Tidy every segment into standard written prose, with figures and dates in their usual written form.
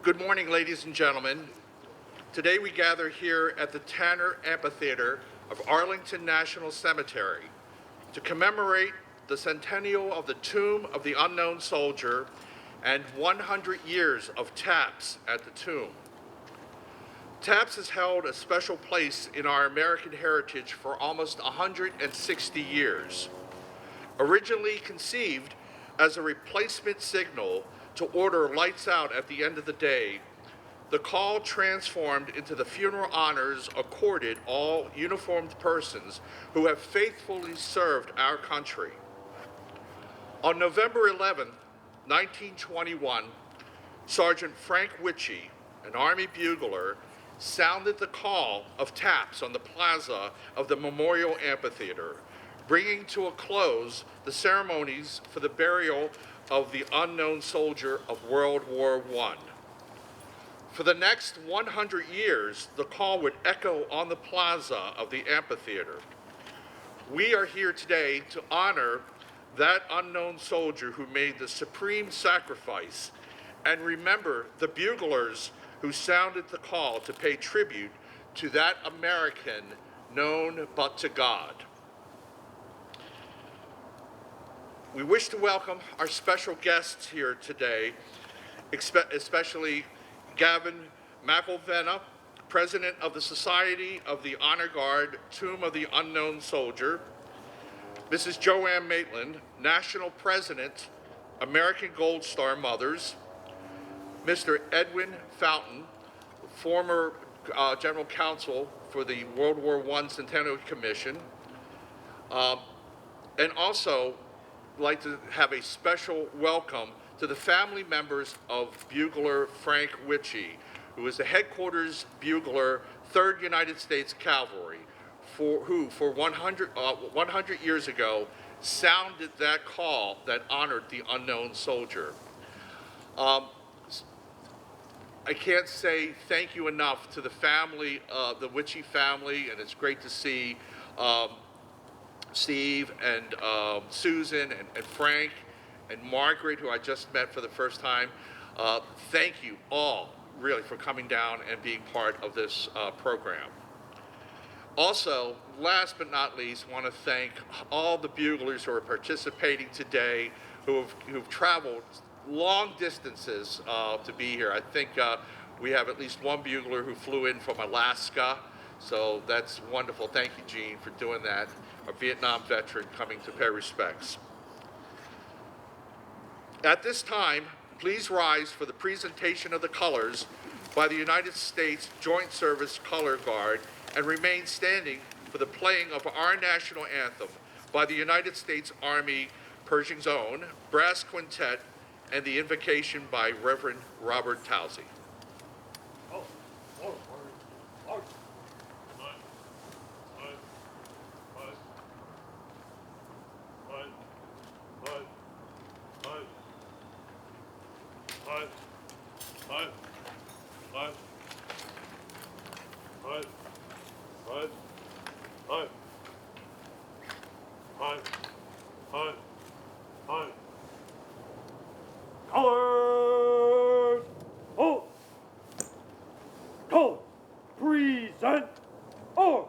Good morning, ladies and gentlemen. Today we gather here at the Tanner Amphitheater of Arlington National Cemetery to commemorate the centennial of the tomb of the unknown soldier and 100 years of TAPS at the tomb. TAPS has held a special place in our American heritage for almost 160 years. Originally conceived as a replacement signal to order lights out at the end of the day, the call transformed into the funeral honors accorded all uniformed persons who have faithfully served our country. On November 11, 1921, Sergeant Frank Witchey, an Army bugler, sounded the call of TAPS on the plaza of the Memorial Amphitheater, bringing to a close the ceremonies for the burial of the unknown soldier of World War I. For the next 100 years, the call would echo on the plaza of the amphitheater. We are here today to honor that unknown soldier who made the supreme sacrifice and remember the buglers who sounded the call to pay tribute to that American known but to God. We wish to welcome our special guests here today, especially Gavin McElvenna, President of the Society of the Honor Guard, Tomb of the Unknown Soldier, Mrs. Joanne Maitland, National President, American Gold Star Mothers, Mr. Edwin Fountain, former General Counsel for the World War I Centennial Commission, and also like to have a special welcome to the family members of Bugler Frank Witchey, who is the headquarters bugler, 3rd United States Cavalry, who for 100 years ago sounded that call that honored the unknown soldier. I can't say thank you enough to the family, the Witchey family, and it's great to see Steve and Susan and Frank and Margaret, who I just met for the first time. Thank you all, really, for coming down and being part of this program. Also, last but not least, I want to thank all the buglers who are participating today, who've traveled long distances to be here. I think we have at least one bugler who flew in from Alaska, so that's wonderful. Thank you, Gene, for doing that. A Vietnam veteran coming to pay respects. At this time, please rise for the presentation of the colors by the United States Joint Service Color Guard and remain standing for the playing of our national anthem by the United States Army Pershing's Own Brass Quintet and the invocation by Reverend Robert Towsey. Colors! Hold! Go! Present! Or!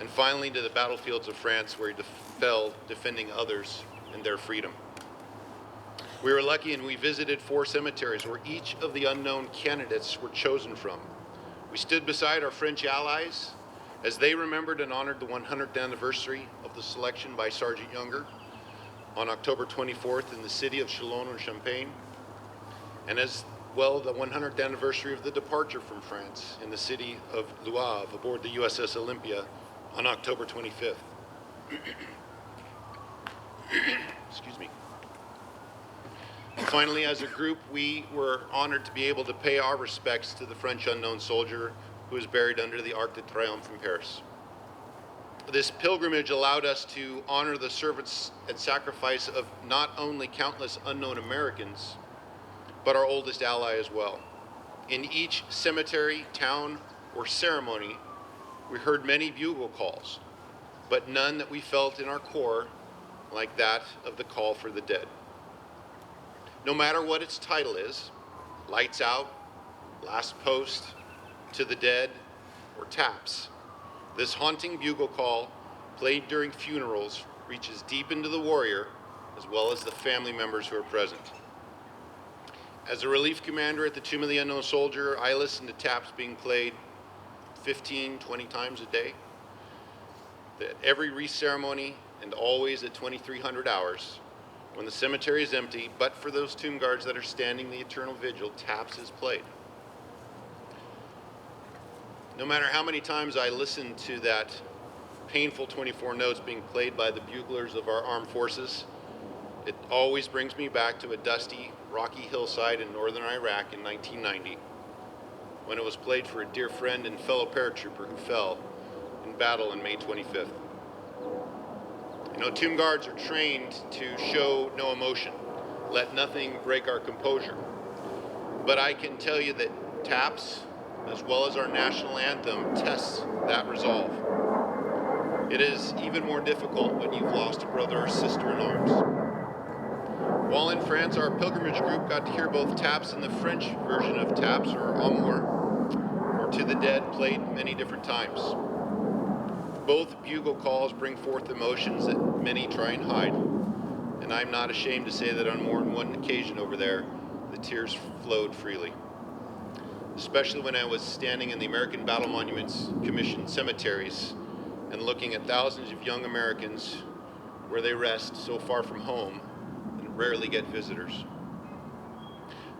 and finally to the battlefields of France, where he fell defending others and their freedom. We were lucky and we visited 4 cemeteries where each of the unknown candidates were chosen from. We stood beside our French allies as they remembered and honored the 100th anniversary of the selection by Sergeant Younger on October 24th in the city of Chalon-en-Champagne, and as well the 100th anniversary of the departure from France in the city of Le Havre aboard the USS Olympia on October 25th. Excuse me. And finally, as a group, we were honored to be able to pay our respects to the French unknown soldier who is buried under the Arc de Triomphe in Paris. This pilgrimage allowed us to honor the service and sacrifice of not only countless unknown Americans, but our oldest ally as well. In each cemetery, town, or ceremony, we heard many bugle calls, but none that we felt in our core like that of the call for the dead. No matter what its title is, lights out, last post, to the dead, or taps, this haunting bugle call, played during funerals, reaches deep into the warrior as well as the family members who are present. As a relief commander at the Tomb of the Unknown Soldier, I listen to taps being played 15, 20 times a day. At every wreath ceremony and always at 2300 hours, when the cemetery is empty, but for those tomb guards that are standing the eternal vigil, taps is played. No matter how many times I listen to that painful 24 notes being played by the buglers of our armed forces, it always brings me back to a dusty, rocky hillside in northern Iraq in 1990, when it was played for a dear friend and fellow paratrooper who fell in battle on May 25th. You know, tomb guards are trained to show no emotion, let nothing break our composure. But I can tell you that taps, as well as our national anthem, tests that resolve. It is even more difficult when you've lost a brother or sister in arms. While in France, our pilgrimage group got to hear both taps and the French version of taps, or amour, or to the dead, played many different times. Both bugle calls bring forth emotions that many try and hide, and I'm not ashamed to say that on more than one occasion over there, the tears flowed freely. Especially when I was standing in the American Battle Monuments Commission cemeteries and looking at thousands of young Americans where they rest so far from home and rarely get visitors.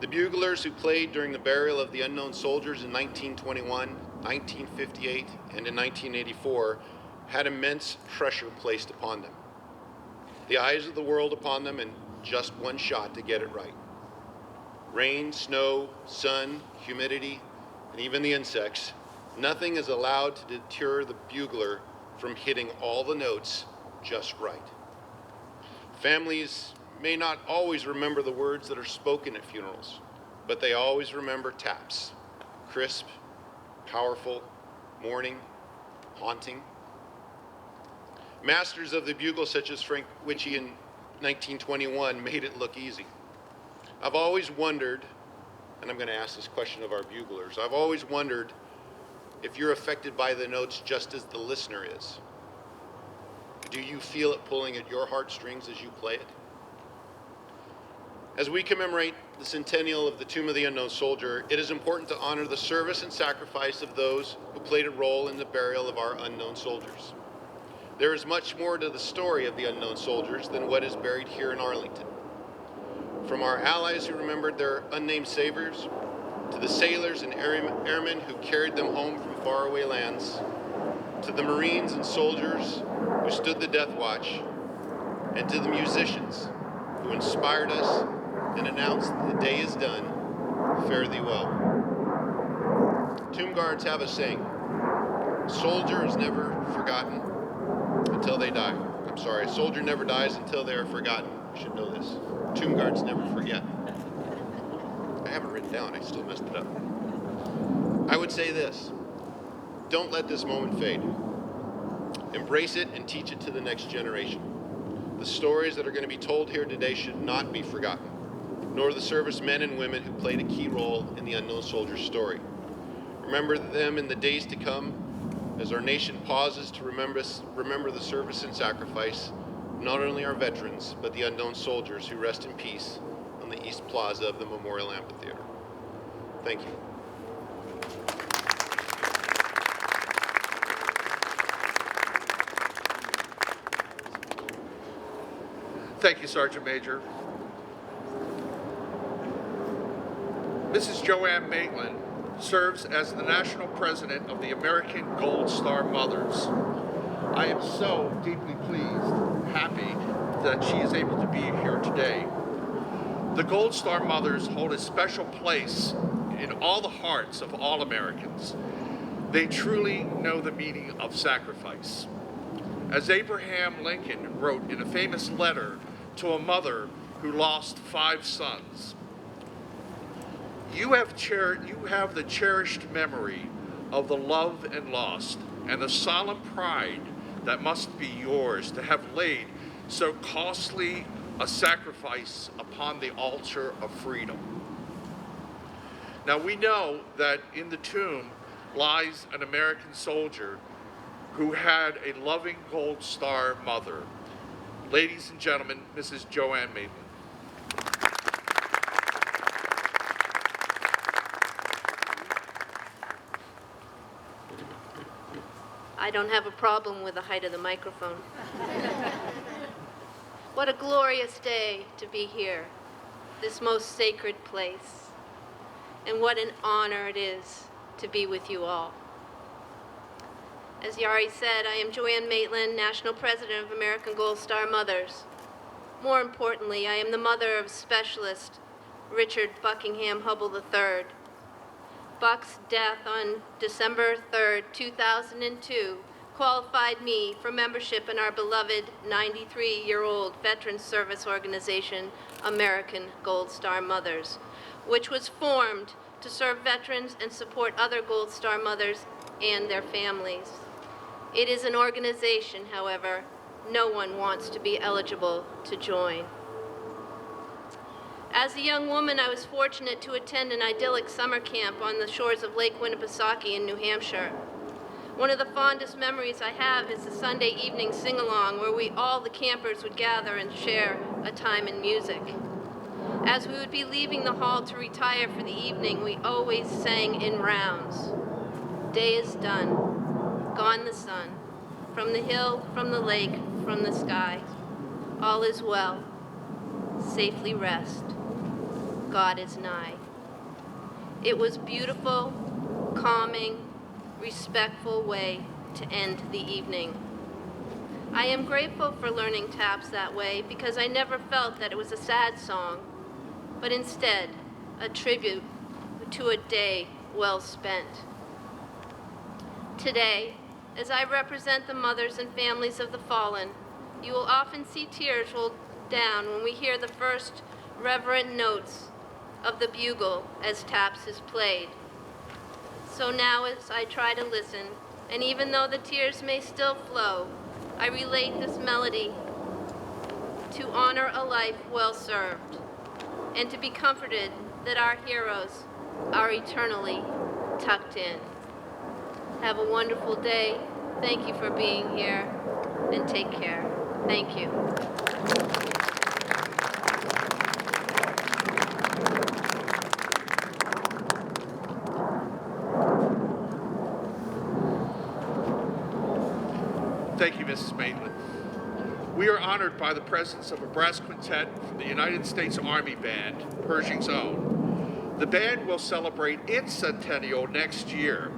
The buglers who played during the burial of the unknown soldiers in 1921, 1958, and in 1984 had immense pressure placed upon them. The eyes of the world upon them, and just one shot to get it right. Rain, snow, sun, humidity, and even the insects, nothing is allowed to deter the bugler from hitting all the notes just right. Families may not always remember the words that are spoken at funerals, but they always remember taps. Crisp, powerful, mourning, haunting. Masters of the bugle such as Frank Witchey in 1921 made it look easy. I've always wondered, and I'm going to ask this question of our buglers, I've always wondered if you're affected by the notes just as the listener is. Do you feel it pulling at your heartstrings as you play it? As we commemorate the centennial of the Tomb of the Unknown Soldier, it is important to honor the service and sacrifice of those who played a role in the burial of our unknown soldiers. There is much more to the story of the unknown soldiers than what is buried here in Arlington. From our allies who remembered their unnamed saviors, to the sailors and airmen who carried them home from faraway lands, to the Marines and soldiers who stood the death watch, and to the musicians who inspired us and announced the day is done, fare thee well. Tomb guards have a saying, soldier is never forgotten until they die. I'm sorry, a soldier never dies until they are forgotten. You should know this. Tomb guards never forget. I have it written down, I still messed it up. I would say this, don't let this moment fade. Embrace it and teach it to the next generation. The stories that are going to be told here today should not be forgotten, nor the servicemen and women who played a key role in the unknown soldier's story. Remember them in the days to come as our nation pauses to remember the service and sacrifice of not only our veterans, but the unknown soldiers who rest in peace on the East Plaza of the Memorial Amphitheater. Thank you. Thank you, Sergeant Major. Mrs. Joanne Maitland serves as the National President of the American Gold Star Mothers. I am so deeply pleased, happy that she is able to be here today. The Gold Star Mothers hold a special place in all the hearts of all Americans. They truly know the meaning of sacrifice. As Abraham Lincoln wrote in a famous letter to a mother who lost 5 sons, you have the cherished memory of the loved and lost, and the solemn pride that must be yours to have laid so costly a sacrifice upon the altar of freedom. Now we know that in the tomb lies an American soldier who had a loving Gold Star mother. Ladies and gentlemen, Mrs. Joanne Maitland. I don't have a problem with the height of the microphone. What a glorious day to be here, this most sacred place. And what an honor it is to be with you all. As Jari said, I am Joanne Maitland, National President of American Gold Star Mothers. More importantly, I am the mother of Specialist Richard Buckingham Hubble III. Buck's death on December 3rd, 2002, qualified me for membership in our beloved 93-year-old Veterans Service Organization, American Gold Star Mothers, which was formed to serve veterans and support other Gold Star mothers and their families. It is an organization, however, no one wants to be eligible to join. As a young woman, I was fortunate to attend an idyllic summer camp on the shores of Lake Winnipesaukee in New Hampshire. One of the fondest memories I have is the Sunday evening sing-along where all the campers would gather and share a time in music. As we would be leaving the hall to retire for the evening, we always sang in rounds. Day is done, gone the sun, from the hill, from the lake, from the sky. All is well, safely rest. God is nigh. It was beautiful, calming, respectful way to end the evening. I am grateful for learning taps that way because I never felt that it was a sad song, but instead a tribute to a day well spent. Today, as I represent the mothers and families of the fallen, you will often see tears roll down when we hear the first reverent notes of the bugle as taps is played. So now as I try to listen, and even though the tears may still flow, I relate this melody to honor a life well served, and to be comforted that our heroes are eternally tucked in. Have a wonderful day. Thank you for being here, and take care. Thank you. Thank you, Mrs. Maitland. We are honored by the presence of a brass quintet from the United States Army Band, Pershing's own. The band will celebrate its centennial next year,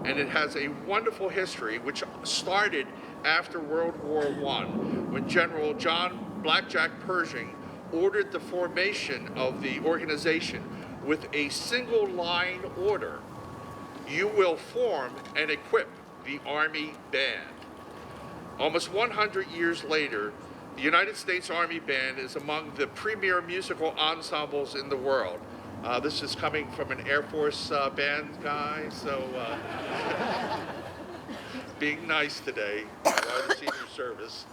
and it has a wonderful history which started after World War I, when General John Blackjack Pershing ordered the formation of the organization with a single line order. You will form and equip the Army Band. Almost 100 years later, the United States Army Band is among the premier musical ensembles in the world. This is coming from an Air Force band guy, so being nice today while the senior service.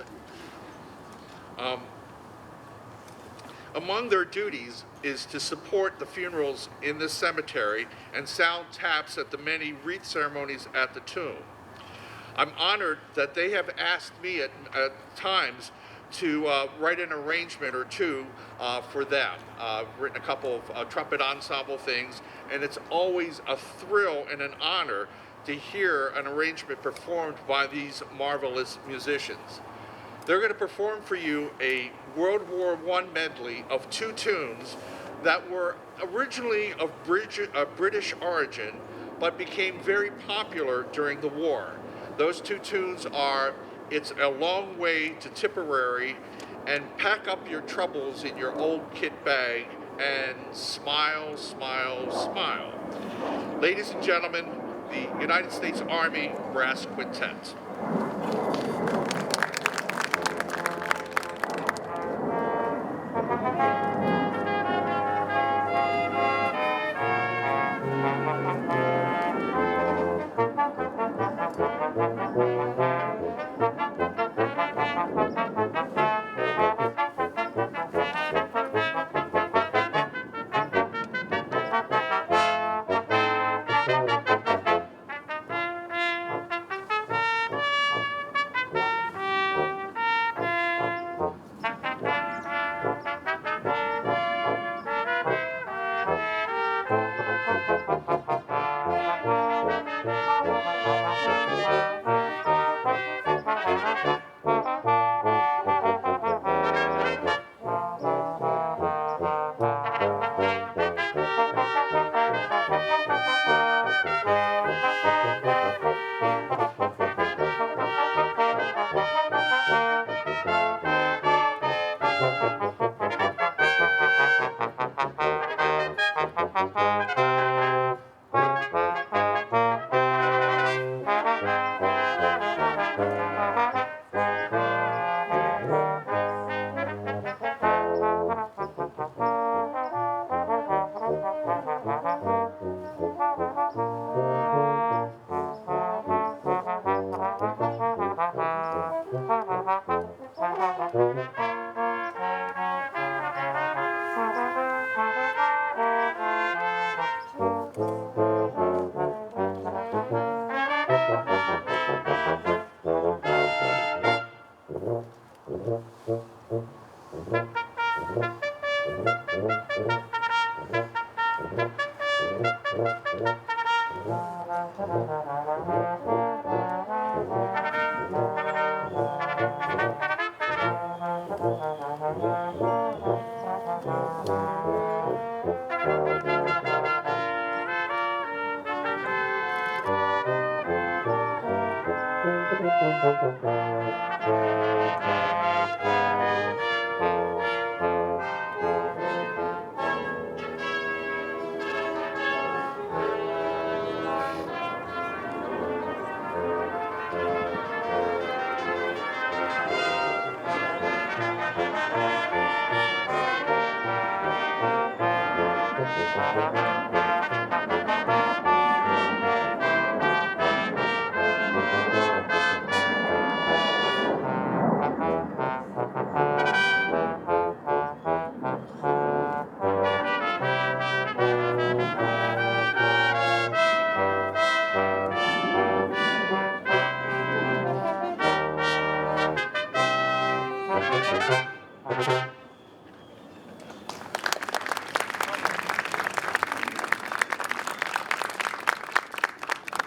Among their duties is to support the funerals in this cemetery and sound taps at the many wreath ceremonies at the tomb. I'm honored that they have asked me at times to write an arrangement or two for them. I've written a couple of trumpet ensemble things, and it's always a thrill and an honor to hear an arrangement performed by these marvelous musicians. They're going to perform for you a World War I medley of 2 tunes that were originally of British origin, but became very popular during the war. Those 2 tunes are It's a Long Way to Tipperary and Pack Up Your Troubles in Your Old Kit Bag and Smile, Smile, Smile. Ladies and gentlemen, the United States Army Brass Quintet.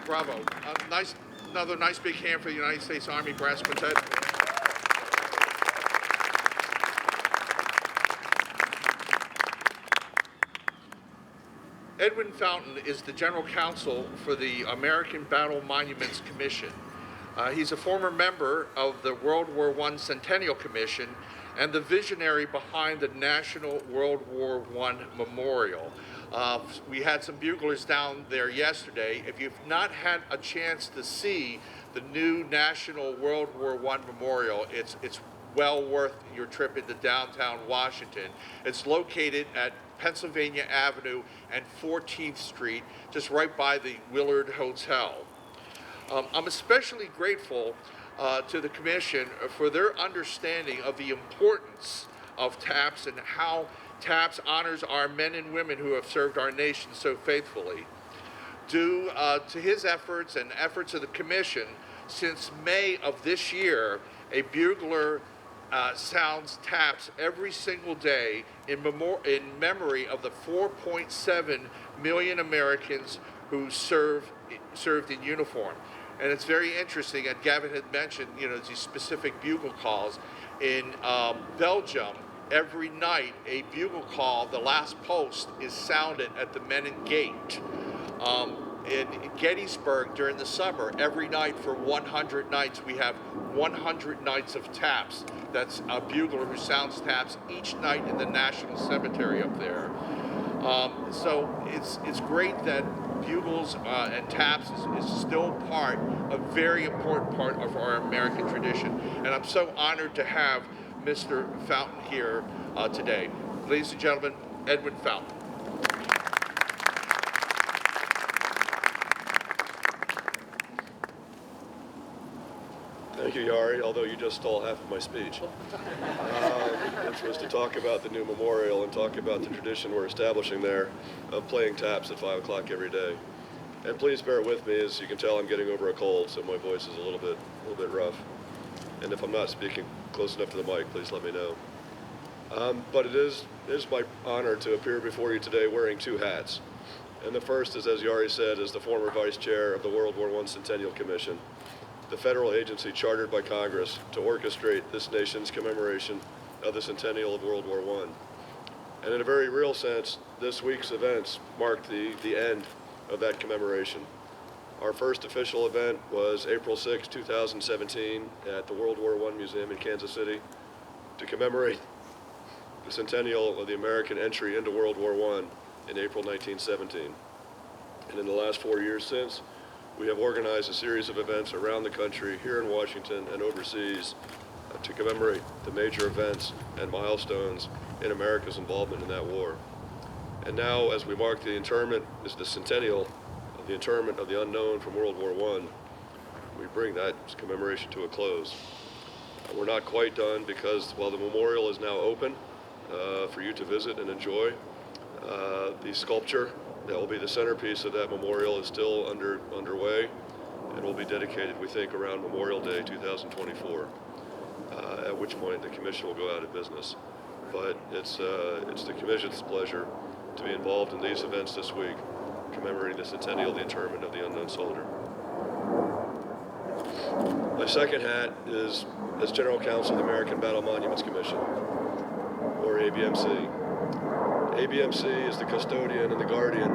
Bravo. Another nice big hand for the United States Army Brass Quintet. Edwin Fountain is the General Counsel for the American Battle Monuments Commission. He's a former member of the World War I Centennial Commission and the visionary behind the National World War I Memorial. We had some buglers down there yesterday. If you've not had a chance to see the new National World War I Memorial, it's well worth your trip into downtown Washington. It's located at Pennsylvania Avenue and 14th Street, just right by the Willard Hotel. I'm especially grateful to the Commission for their understanding of the importance of TAPS and how TAPS honors our men and women who have served our nation so faithfully. Due to his efforts and efforts of the Commission, since May of this year, a bugler sounds taps every single day in memory of the 4.7 million Americans who served in uniform. And it's very interesting, and Gavin had mentioned, these specific bugle calls. In Belgium, every night a bugle call, the last post, is sounded at the Menin Gate. In Gettysburg during the summer, every night for 100 nights, we have 100 nights of taps. That's a bugler who sounds taps each night in the National Cemetery up there. So it's great that bugles and taps is still a very important part of our American tradition. And I'm so honored to have Mr. Fountain here today. Ladies and gentlemen, Edwin Fountain. Thank you, Jari, although you just stole half of my speech. Which was to talk about the new memorial and talk about the tradition we're establishing there of playing taps at 5 o'clock every day. And please bear with me, as you can tell I'm getting over a cold, so my voice is a little bit rough. And if I'm not speaking close enough to the mic, please let me know. But it is my honor to appear before you today wearing two hats. And the first is, as Jari said, is the former vice chair of the World War I Centennial Commission, the federal agency chartered by Congress to orchestrate this nation's commemoration of the centennial of World War I. And in a very real sense, this week's events marked the end of that commemoration. Our first official event was April 6, 2017 at the World War I Museum in Kansas City to commemorate the centennial of the American entry into World War I in April 1917. And in the last 4 years since, we have organized a series of events around the country, here in Washington and overseas, to commemorate the major events and milestones in America's involvement in that war. And now, as we mark the interment, is the centennial of the interment of the unknown from World War I, we bring that commemoration to a close. We're not quite done because while the memorial is now open for you to visit and enjoy, the sculpture that will be the centerpiece of that memorial is still underway and will be dedicated, we think, around Memorial Day 2024, at which point the commission will go out of business. But it's the commission's pleasure to be involved in these events this week, commemorating the centennial of the interment of the unknown soldier. My second hat is as General Counsel of the American Battle Monuments Commission, or ABMC. ABMC is the custodian and the guardian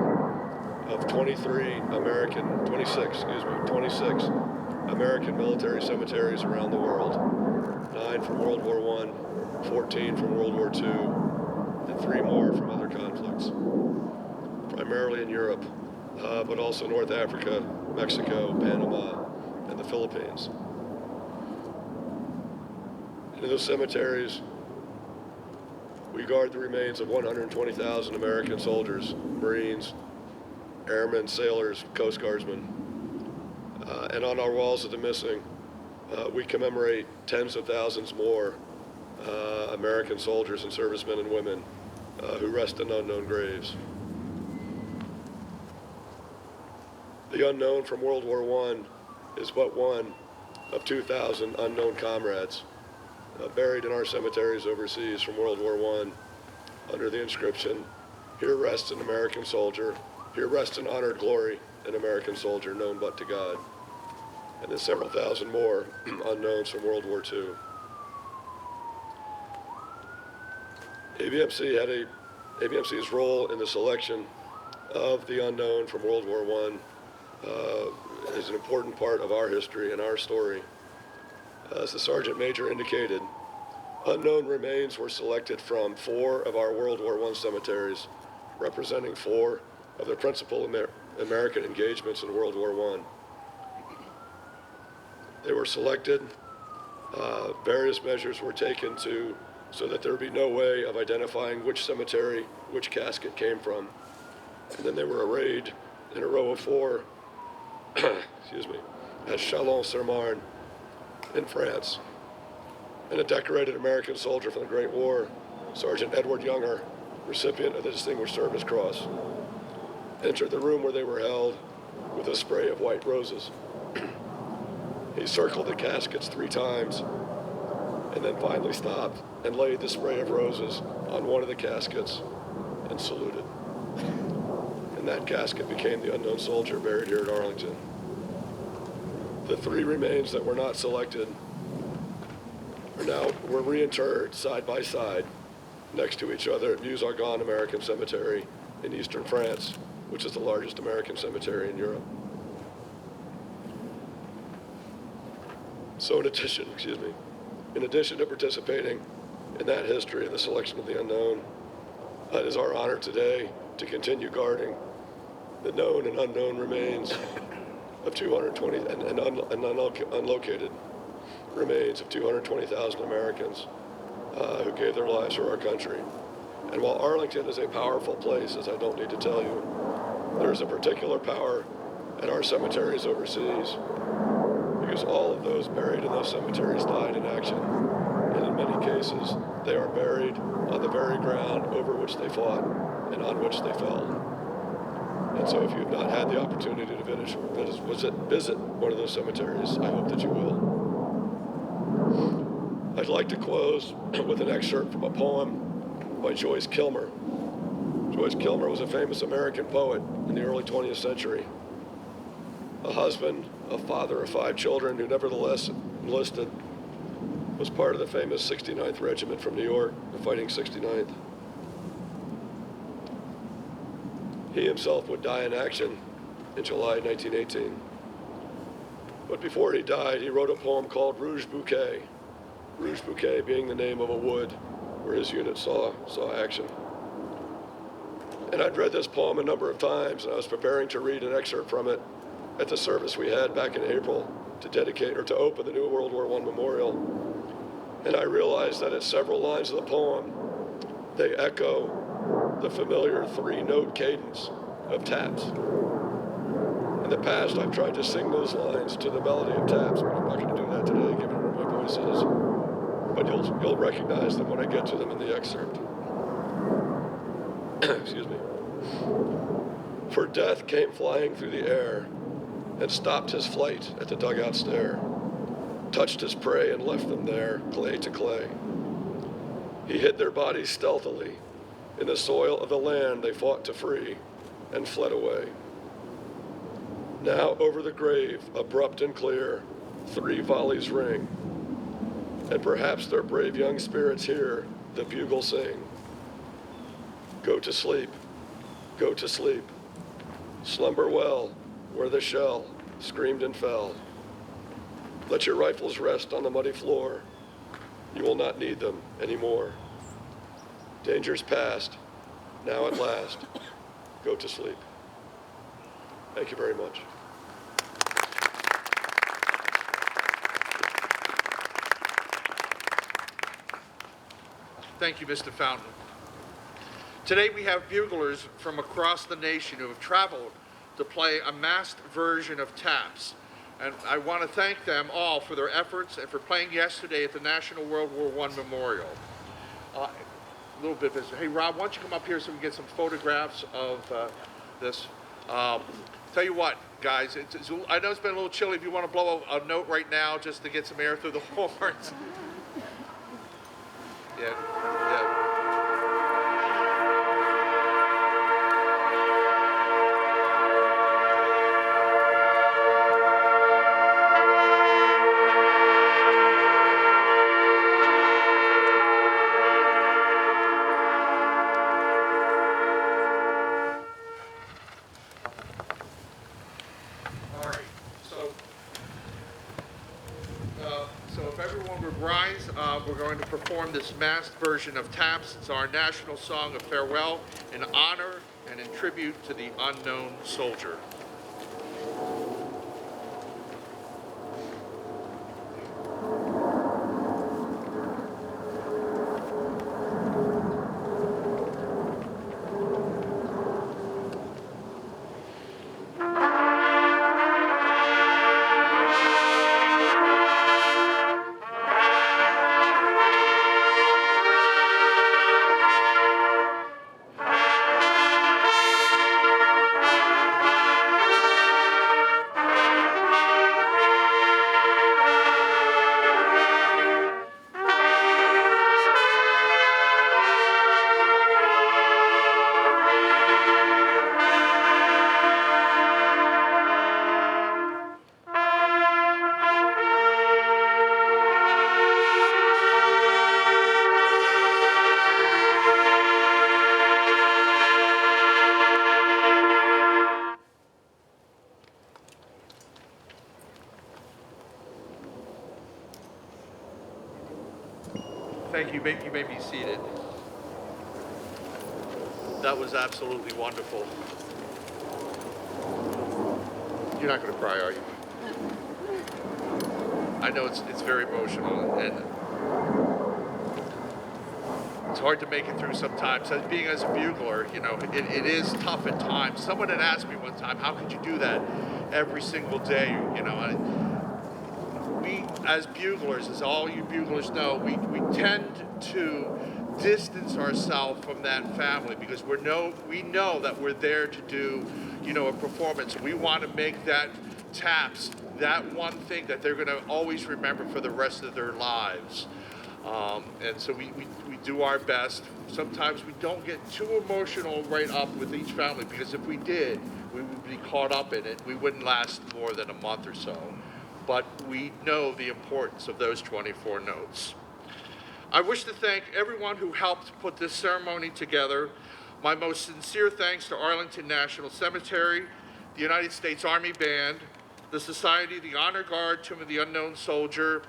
of 26 American military cemeteries around the world. 9 from World War I, 14 from World War II, and 3 more from other conflicts. Primarily in Europe, but also North Africa, Mexico, Panama, and the Philippines. In those cemeteries, we guard the remains of 120,000 American soldiers, Marines, airmen, sailors, Coast Guardsmen. And on our walls of the missing, we commemorate tens of thousands more American soldiers and servicemen and women who rest in unknown graves. The unknown from World War I is but one of 2,000 unknown comrades buried in our cemeteries overseas from World War I under the inscription, "Here rests an American soldier, here rests in honored glory an American soldier known but to God." And there's several thousand more unknowns from World War II. ABMC's role in the selection of the unknown from World War I is an important part of our history and our story. As the Sergeant Major indicated, unknown remains were selected from 4 of our World War I cemeteries, representing 4 of the principal American engagements in World War I. They were selected, various measures were taken so that there would be no way of identifying which cemetery, which casket came from. And then they were arrayed in a row of 4, excuse me, at Chalon-sur-Marne in France. And a decorated American soldier from the Great War, Sergeant Edward Younger, recipient of the Distinguished Service Cross, entered the room where they were held with a spray of white roses. He circled the caskets 3 times and then finally stopped and laid the spray of roses on one of the caskets and saluted. And that casket became the unknown soldier buried here at Arlington. The 3 remains that were not selected were reinterred side by side next to each other at Meuse-Argonne American Cemetery in eastern France, which is the largest American cemetery in Europe. So in addition to participating in that history of the selection of the unknown, it is our honor today to continue guarding the known and unknown remains of 220 and unlocated remains of 220,000 Americans who gave their lives for our country. And while Arlington is a powerful place, as I don't need to tell you, there is a particular power at our cemeteries overseas, because all of those buried in those cemeteries died in action. And in many cases, they are buried on the very ground over which they fought and on which they fell. And so if you have not had the opportunity to visit one of those cemeteries, I hope that you will. I'd like to close with an excerpt from a poem by Joyce Kilmer. Joyce Kilmer was a famous American poet in the early 20th century. A husband, a father of 5 children who nevertheless enlisted, was part of the famous 69th Regiment from New York, the Fighting 69th. He himself would die in action in July 1918. But before he died, he wrote a poem called Rouge Bouquet. Rouge Bouquet being the name of a wood where his unit saw action. And I'd read this poem a number of times, and I was preparing to read an excerpt from it at the service we had back in April to open the new World War I memorial. And I realized that at several lines of the poem, they echo the familiar 3-note cadence of taps. In the past, I've tried to sing those lines to the melody of taps, but I'm not going to do that today, given where my voice is. But you'll recognize them when I get to them in the excerpt. Excuse me. For death came flying through the air and stopped his flight at the dugout stair, touched his prey and left them there, clay to clay. He hid their bodies stealthily in the soil of the land they fought to free and fled away. Now over the grave, abrupt and clear, 3 volleys ring, and perhaps their brave young spirits hear the bugle sing. Go to sleep, slumber well where the shell screamed and fell. Let your rifles rest on the muddy floor. You will not need them anymore. Danger's past, now at last, go to sleep. Thank you very much. Thank you, Mr. Fountain. Today we have buglers from across the nation who have traveled to play a masked version of taps. And I want to thank them all for their efforts and for playing yesterday at the National World War I Memorial. A little bit of this. Hey, Rob, why don't you come up here so we can get some photographs of this. Tell you what, guys, I know it's been a little chilly. If you want to blow a note right now just to get some air through the horns. Yeah. So if everyone would rise, we're going to perform this masked version of Taps. It's our national song of farewell in honor and in tribute to the unknown soldier. Thank you. You may be seated. That was absolutely wonderful. You're not going to cry, are you? I know it's very emotional, and it's hard to make it through sometimes. As being as a bugler, you know, it is tough at times. Someone had asked me one time, how could you do that every single day? You know, we as buglers, as all you buglers know, we tend to distance ourselves from that family because we know that we're there to do, you know, a performance. We want to make that taps that one thing that they're going to always remember for the rest of their lives. And so we do our best. Sometimes we don't get too emotional right up with each family because if we did, we would be caught up in it. We wouldn't last more than a month or so. But we know the importance of those 24 notes. I wish to thank everyone who helped put this ceremony together. My most sincere thanks to Arlington National Cemetery, the United States Army Band, the Society, the Honor Guard, Tomb of the Unknown Soldier,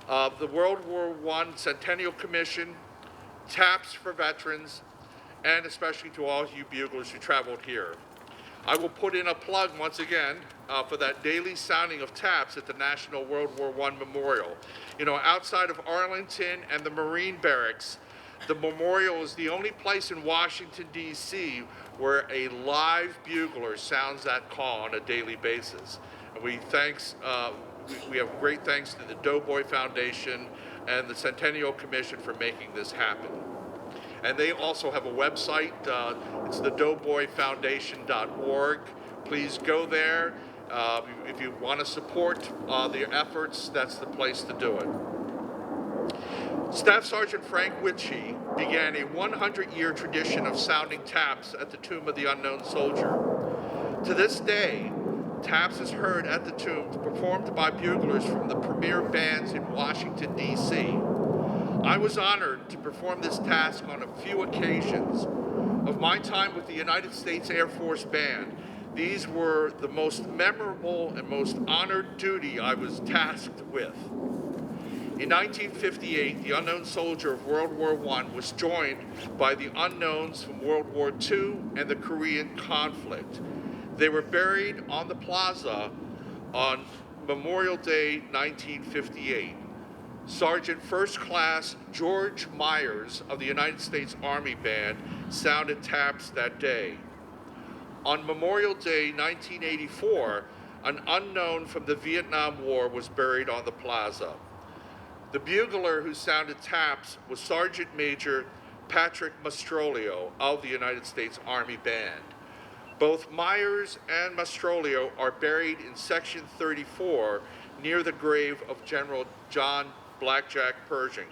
the World War I Centennial Commission, TAPS for Veterans, and especially to all you buglers who traveled here. I will put in a plug once again for that daily sounding of taps at the National World War I Memorial. You know, outside of Arlington and the Marine Barracks, the memorial is the only place in Washington, D.C. where a live bugler sounds that call on a daily basis. And we have great thanks to the Doughboy Foundation and the Centennial Commission for making this happen. And they also have a website. It's the doughboyfoundation.org. Please go there. If you want to support their efforts, that's the place to do it. Staff Sergeant Frank Witchey began a 100-year tradition of sounding taps at the Tomb of the Unknown Soldier. To this day, taps is heard at the tomb performed by buglers from the premier bands in Washington, D.C. I was honored to perform this task on a few occasions. Of my time with the United States Air Force Band, these were the most memorable and most honored duty I was tasked with. In 1958, the unknown soldier of World War I was joined by the unknowns from World War II and the Korean conflict. They were buried on the plaza on Memorial Day 1958. Sergeant First Class George Myers of the United States Army Band sounded taps that day. On Memorial Day 1984, an unknown from the Vietnam War was buried on the plaza. The bugler who sounded taps was Sergeant Major Patrick Mastrolio of the United States Army Band. Both Myers and Mastrolio are buried in Section 34 near the grave of General John Blackjack Pershing.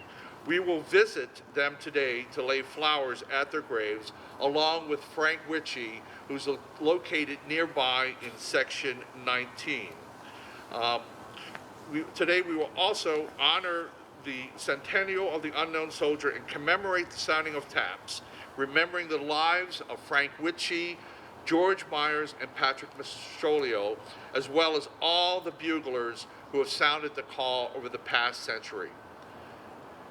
We will visit them today to lay flowers at their graves, along with Frank Witchey, who's located nearby in Section 19. Today we will also honor the Centennial of the Unknown Soldier and commemorate the sounding of taps, remembering the lives of Frank Witchey, George Myers, and Patrick Mastrolio, as well as all the buglers who have sounded the call over the past century.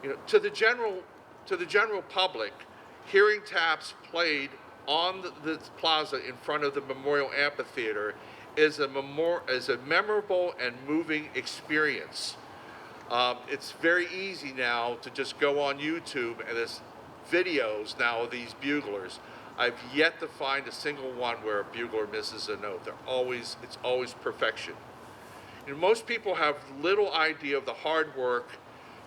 You know, to the general public, hearing taps played on the plaza in front of the Memorial Amphitheater is a memorable and moving experience. It's very easy now to just go on YouTube and there's videos now of these buglers. I've yet to find a single one where a bugler misses a note. It's always perfection. You know, most people have little idea of the hard work,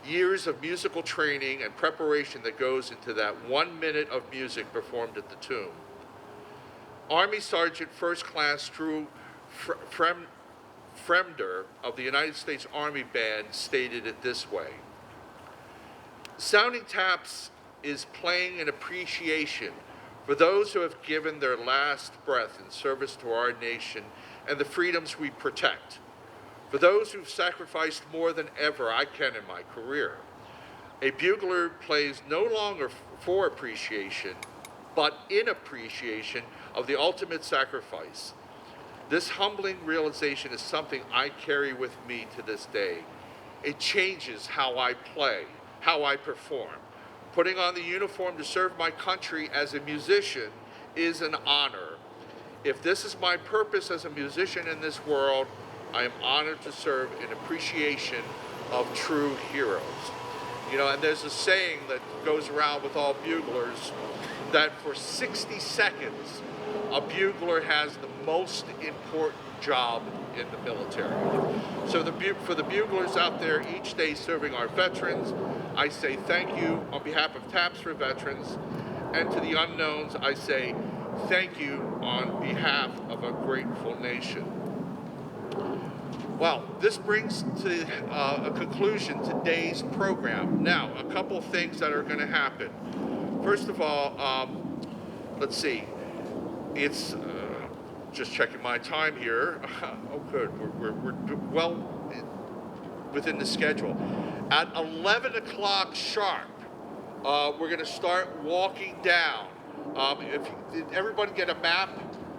years of musical training and preparation that goes into that 1 minute of music performed at the tomb. Army Sergeant First Class Drew Fremder of the United States Army Band stated it this way: sounding taps is playing an appreciation for those who have given their last breath in service to our nation and the freedoms we protect. For those who've sacrificed more than ever I can in my career. A bugler plays no longer for appreciation, but in appreciation of the ultimate sacrifice. This humbling realization is something I carry with me to this day. It changes how I play, how I perform. Putting on the uniform to serve my country as a musician is an honor. If this is my purpose as a musician in this world, I am honored to serve in appreciation of true heroes. You know, and there's a saying that goes around with all buglers that for 60 seconds, a bugler has the most important job in the military. So for the buglers out there each day serving our veterans, I say thank you on behalf of TAPS for Veterans, and to the unknowns, I say thank you on behalf of a grateful nation. Well, this brings to a conclusion today's program. Now, a couple things that are going to happen. First of all, let's see. It's just checking my time here. Oh, good. We're well within the schedule. At 11 o'clock sharp, we're going to start walking down. Did everybody get a map?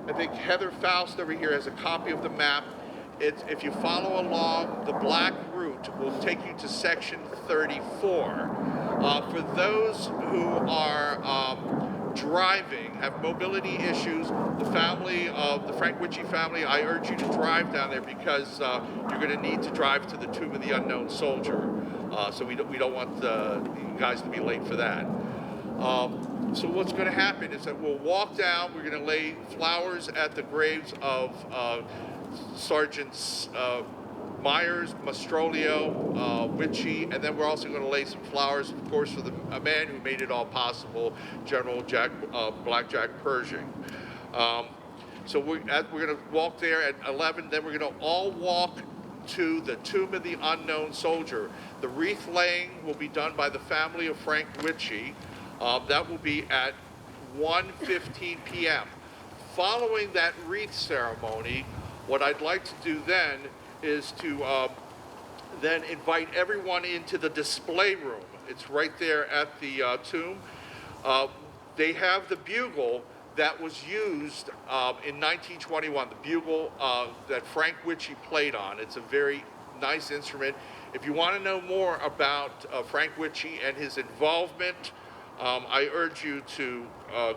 I think Heather Faust over here has a copy of the map. If you follow along, the black route will take you to section 34. For those who are driving, have mobility issues, the family of the Frank Witchey family, I urge you to drive down there because you're going to need to drive to the Tomb of the Unknown Soldier. So we don't want you guys to be late for that. So what's going to happen is that we'll walk down, we're going to lay flowers at the graves of Sergeants Myers, Mastrolio, Witchey, and then we're also going to lay some flowers, of course, for a man who made it all possible, General Blackjack Pershing. So we're going to walk there at 11, then we're going to all walk to the Tomb of the Unknown Soldier. The wreath laying will be done by the family of Frank Witchey. That will be at 1:15 p.m. Following that wreath ceremony, what I'd like to do then is to then invite everyone into the display room. It's right there at the tomb. They have the bugle that was used in 1921, the bugle that Frank Witchey played on. It's a very nice instrument. If you want to know more about Frank Witchey and his involvement, I urge you to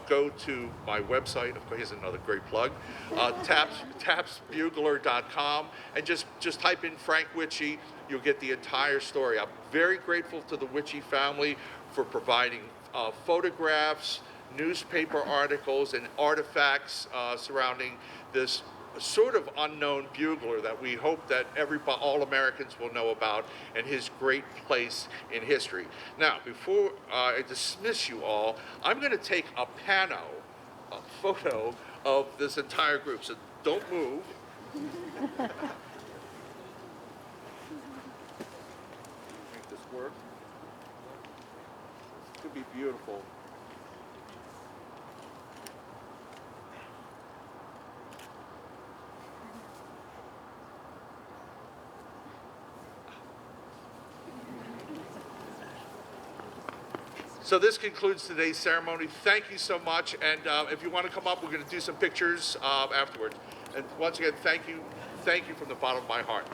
go to my website. Of course, here's another great plug, tapsbugler.com, and just type in Frank Witchey. You'll get the entire story. I'm very grateful to the Witchey family for providing photographs, newspaper articles, and artifacts surrounding this sort of unknown bugler that we hope that all Americans will know about and his great place in history. Now, before I dismiss you all, I'm going to take a photo of this entire group, so don't move. Make this work. It's going to be beautiful. So this concludes today's ceremony. Thank you so much. And if you want to come up, we're going to do some pictures afterwards. And once again, thank you from the bottom of my heart.